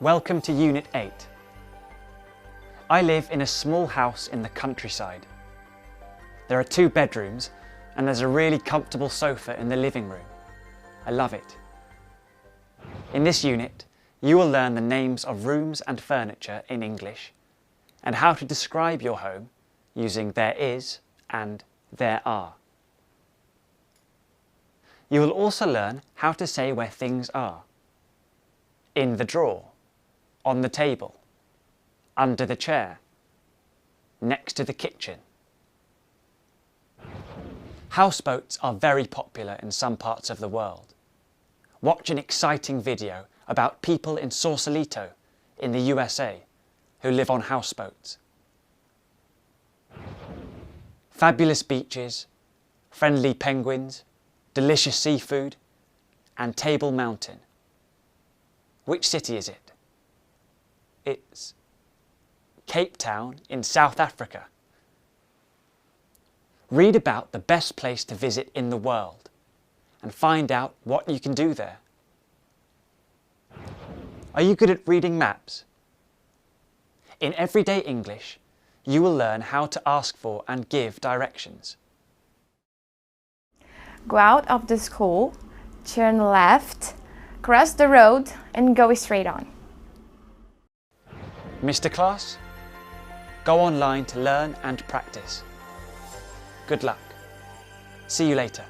Welcome to Unit 8. I live in a small house in the countryside. There are 2 bedrooms and there's a really comfortable sofa in the living room. I love it. In this unit, you will learn the names of rooms and furniture in English and how to describe your home using there is and there are. You will also learn how to say where things are. In the drawer, on the table, under the chair, next to the kitchen. Houseboats are very popular in some parts of the world. Watch an exciting video about people in Sausalito in the USA who live on houseboats. Fabulous beaches, friendly penguins, delicious seafood, and Table Mountain. Which city is it? It's Cape Town in South Africa. Read about the best place to visit in the world and find out what you can do there. Are you good at reading maps? In everyday English, you will learn how to ask for and give directions. Go out of the school, turn left, cross the road and go straight on. Mr. Class, go online to learn and practice. Good luck. See you later.